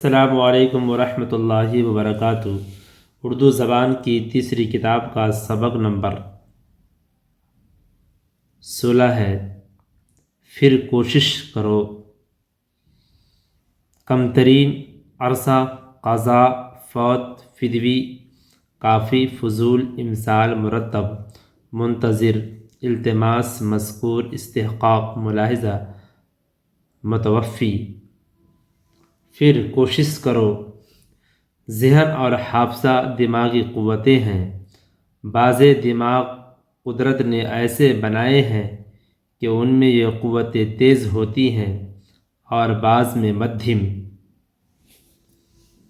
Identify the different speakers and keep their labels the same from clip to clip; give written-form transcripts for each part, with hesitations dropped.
Speaker 1: السلام علیکم ورحمۃ اللہ وبرکاتہ۔ اردو زبان کی تیسری کتاب کا سبق نمبر 16 ہے۔ پھر کوشش کرو۔ کم ترین عرصہ قضا، فوت، فدوی، کافی، فضول، امثال، مرتب، منتظر، التماس، مذکور، استحقاق، ملاحظہ، متوفی۔ پھر کوشش کرو۔ ذہن اور حافظہ دماغی قوتیں ہیں۔ بعض دماغ قدرت نے ایسے بنائے ہیں کہ ان میں یہ قوتیں تیز ہوتی ہیں اور بعض میں مدھم۔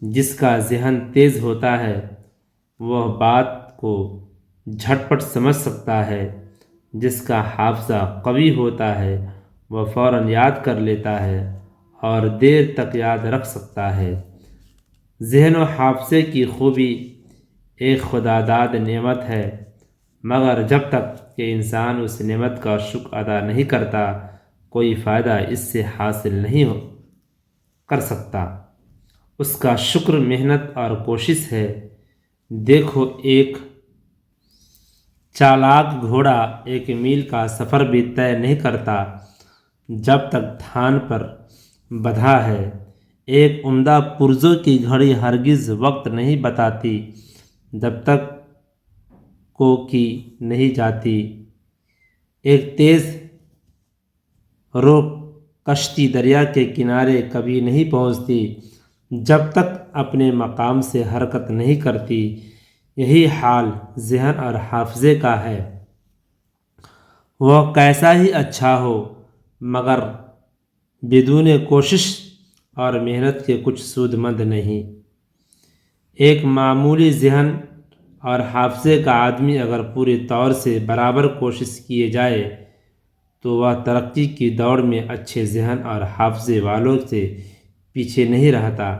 Speaker 1: جس کا ذہن تیز ہوتا ہے وہ بات کو جھٹ پٹ سمجھ سکتا ہے، جس کا حافظہ قوی ہوتا ہے وہ فوراً یاد کر لیتا ہے اور دیر تک یاد رکھ سکتا ہے۔ ذہن و حافظے کی خوبی ایک خداداد نعمت ہے، مگر جب تک کہ انسان اس نعمت کا شکر ادا نہیں کرتا کوئی فائدہ اس سے حاصل نہیں کر سکتا۔ اس کا شکر محنت اور کوشش ہے۔ دیکھو، ایک چالاک گھوڑا 1 میل کا سفر بھی طے نہیں کرتا جب تک تھان پر بندھا ہے۔ ایک عمدہ پرزوں کی گھڑی ہرگز وقت نہیں بتاتی جب تک کو کی نہیں جاتی۔ ایک تیز رو کشتی دریا کے کنارے کبھی نہیں پہنچتی جب تک اپنے مقام سے حرکت نہیں کرتی۔ یہی حال ذہن اور حافظے کا ہے۔ وہ کیسا ہی اچھا ہو مگر بدون کوشش اور محنت کے کچھ سود مند نہیں۔ ایک معمولی ذہن اور حافظے کا آدمی اگر پورے طور سے برابر کوشش کیے جائے تو وہ ترقی کی دوڑ میں اچھے ذہن اور حافظے والوں سے پیچھے نہیں رہتا۔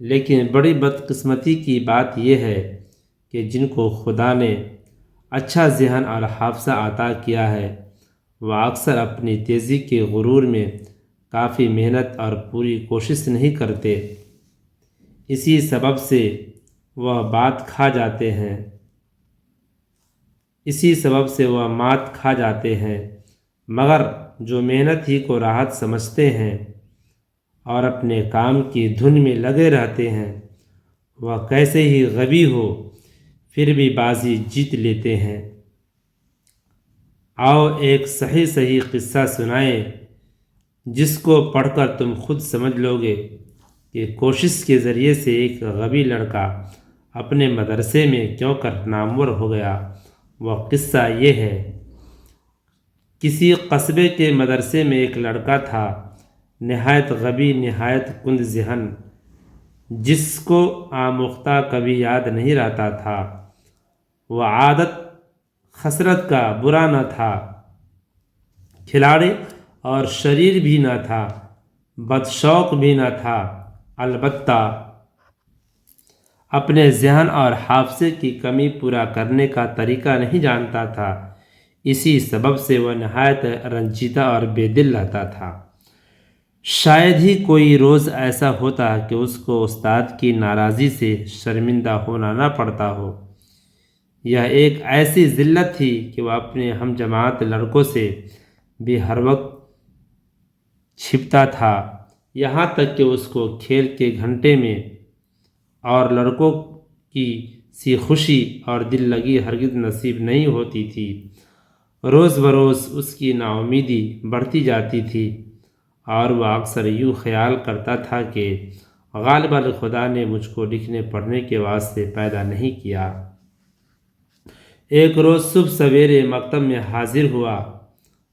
Speaker 1: لیکن بڑی بدقسمتی کی بات یہ ہے کہ جن کو خدا نے اچھا ذہن اور حافظہ عطا کیا ہے وہ اکثر اپنی تیزی کے غرور میں کافی محنت اور پوری کوشش نہیں کرتے۔ اسی سبب سے وہ مات کھا جاتے ہیں۔ مگر جو محنت ہی کو راحت سمجھتے ہیں اور اپنے کام کی دھن میں لگے رہتے ہیں وہ کیسے ہی غبی ہو پھر بھی بازی جیت لیتے ہیں۔ آؤ ایک صحیح قصہ سنائیں جس کو پڑھ کر تم خود سمجھ لو گے کہ کوشش کے ذریعے سے ایک غبی لڑکا اپنے مدرسے میں کیوں کر نامور ہو گیا۔ وہ قصہ یہ ہے۔ کسی قصبے کے مدرسے میں ایک لڑکا تھا، نہایت غبی، نہایت کند ذہن، جس کو آموختہ کبھی یاد نہیں رہتا تھا۔ وہ عادت خسرت کا برا نہ تھا، کھلاڑی اور شریر بھی نہ تھا، بدشوق بھی نہ تھا، البتہ اپنے ذہن اور حافظے کی کمی پورا کرنے کا طریقہ نہیں جانتا تھا۔ اسی سبب سے وہ نہایت رنجیدہ اور بے دل رہتا تھا۔ شاید ہی کوئی روز ایسا ہوتا کہ اس کو استاد کی ناراضی سے شرمندہ ہونا نہ پڑتا ہو۔ یہ ایک ایسی ذلت تھی کہ وہ اپنے ہم جماعت لڑکوں سے بھی ہر وقت چھپتا تھا، یہاں تک کہ اس کو کھیل کے گھنٹے میں اور لڑکوں کی سی خوشی اور دل لگی ہرگز نصیب نہیں ہوتی تھی۔ روز بروز اس کی ناامیدی بڑھتی جاتی تھی اور وہ اکثر یوں خیال کرتا تھا کہ غالباً خدا نے مجھ کو لکھنے پڑھنے کے واسطے پیدا نہیں کیا۔ ایک روز صبح سویرے مکتب میں حاضر ہوا،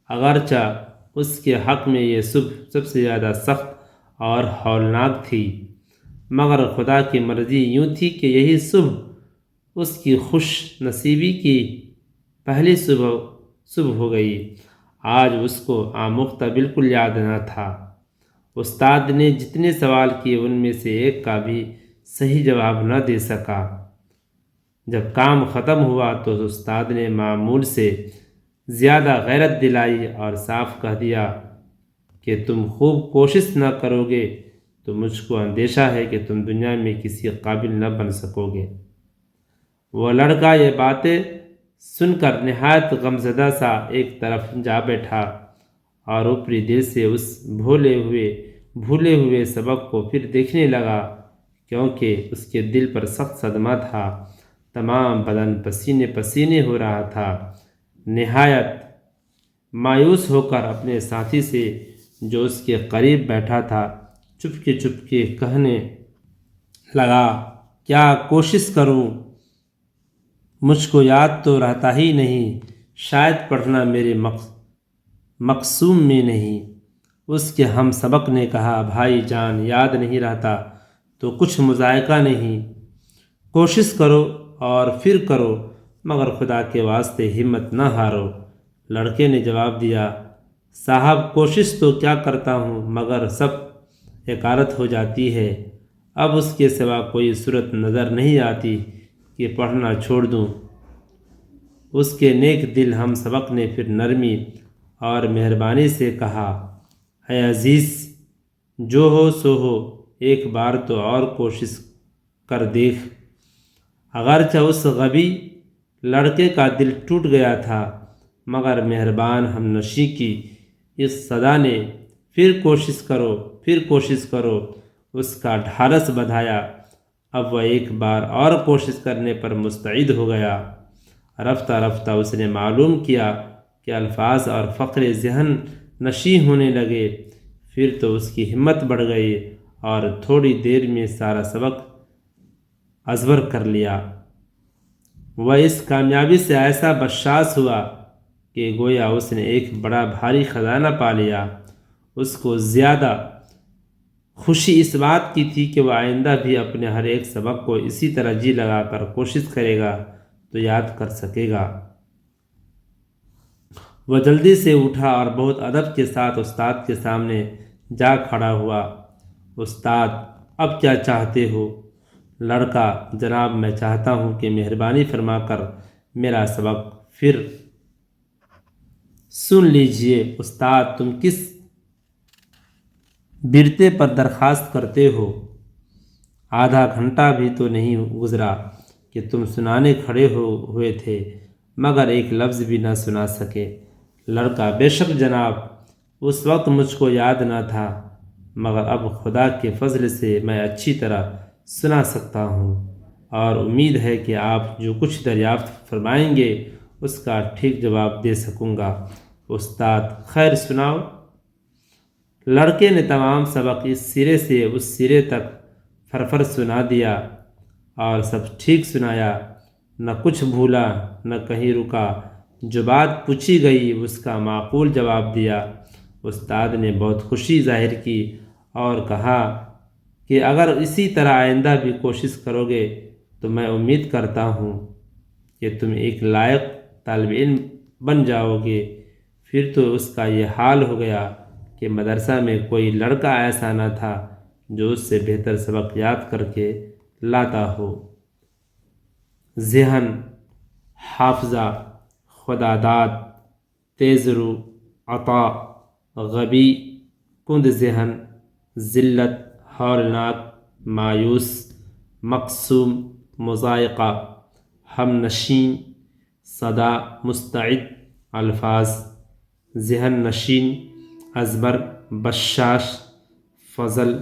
Speaker 1: اگرچہ اس کے حق میں یہ صبح سب سے زیادہ سخت اور ہولناک تھی، مگر خدا کی مرضی یوں تھی کہ یہی صبح اس کی خوش نصیبی کی پہلی صبح ہو گئی۔ آج اس کو آموختہ بالکل یاد نہ تھا۔ استاد نے جتنے سوال کیے ان میں سے ایک کا بھی صحیح جواب نہ دے سکا۔ جب کام ختم ہوا تو استاد نے معمول سے زیادہ غیرت دلائی اور صاف کہہ دیا کہ تم خوب کوشش نہ کرو گے تو مجھ کو اندیشہ ہے کہ تم دنیا میں کسی قابل نہ بن سکو گے۔ وہ لڑکا یہ باتیں سن کر نہایت غمزدہ سا ایک طرف جا بیٹھا اور اوپری دل سے اس بھولے ہوئے سبق کو پھر دیکھنے لگا، کیونکہ اس کے دل پر سخت صدمہ تھا۔ تمام بدن پسینے پسینے ہو رہا تھا۔ نہایت مایوس ہو کر اپنے ساتھی سے جو اس کے قریب بیٹھا تھا چپکے کہنے لگا، کیا کوشش کروں؟ مجھ کو یاد تو رہتا ہی نہیں، شاید پڑھنا میرے مقسوم میں نہیں۔ اس کے ہم سبق نے کہا، بھائی جان یاد نہیں رہتا تو کچھ مذائقہ نہیں، کوشش کرو اور پھر کرو، مگر خدا کے واسطے ہمت نہ ہارو۔ لڑکے نے جواب دیا، صاحب کوشش تو کیا کرتا ہوں مگر سب حکارت ہو جاتی ہے، اب اس کے سوا کوئی صورت نظر نہیں آتی کہ پڑھنا چھوڑ دوں۔ اس کے نیک دل ہم سبق نے پھر نرمی اور مہربانی سے کہا، اے عزیز، جو ہو سو ہو، ایک بار تو اور کوشش کر دیکھ۔ اگرچہ اس غبی لڑکے کا دل ٹوٹ گیا تھا، مگر مہربان ہم نشیں کی اس صدا نے پھر کوشش کرو اس کا ڈھارس بندھایا۔ اب وہ ایک بار اور کوشش کرنے پر مستعد ہو گیا۔ رفتہ رفتہ اس نے معلوم کیا کہ الفاظ اور فقرے ذہن نشیں ہونے لگے۔ پھر تو اس کی ہمت بڑھ گئی اور تھوڑی دیر میں سارا سبق ازبر کر لیا۔ وہ اس کامیابی سے ایسا بشاش ہوا کہ گویا اس نے ایک بڑا بھاری خزانہ پا لیا۔ اس کو زیادہ خوشی اس بات کی تھی کہ وہ آئندہ بھی اپنے ہر ایک سبق کو اسی طرح جی لگا کر کوشش کرے گا تو یاد کر سکے گا۔ وہ جلدی سے اٹھا اور بہت ادب کے ساتھ استاد کے سامنے جا کھڑا ہوا۔ استاد، اب کیا چاہتے ہو؟ لڑکا، جناب میں چاہتا ہوں کہ مہربانی فرما کر میرا سبق پھر سن لیجئے۔ استاد، تم کس برتے پر درخواست کرتے ہو؟ آدھا گھنٹہ بھی تو نہیں گزرا کہ تم سنانے کھڑے ہوئے تھے، مگر ایک لفظ بھی نہ سنا سکے۔ لڑکا، بے شک جناب، اس وقت مجھ کو یاد نہ تھا، مگر اب خدا کے فضل سے میں اچھی طرح سنا سکتا ہوں، اور امید ہے کہ آپ جو کچھ دریافت فرمائیں گے اس کا ٹھیک جواب دے سکوں گا۔ استاد، خیر سناؤ۔ لڑکے نے تمام سبق اس سرے سے اس سرے تک پھر سنا دیا اور سب ٹھیک سنایا، نہ کچھ بھولا نہ کہیں رکا۔ جو بات پوچھی گئی اس کا معقول جواب دیا۔ استاد نے بہت خوشی ظاہر کی اور کہا کہ اگر اسی طرح آئندہ بھی کوشش کرو گے تو میں امید کرتا ہوں کہ تم ایک لائق طالب علم بن جاؤ گے۔ پھر تو اس کا یہ حال ہو گیا کہ مدرسہ میں کوئی لڑکا ایسا نہ تھا جو اس سے بہتر سبق یاد کر کے لاتا ہو۔ ذہن، حافظہ، خداداد، تیز رو، عطا، غبی، کند ذہن، ذلت، ہولناک، مایوس، مقسوم، مضائقہ، ہم نشین، صدا، مستعد، الفاظ، ذہن نشین، ازبر، بشاش، فضل،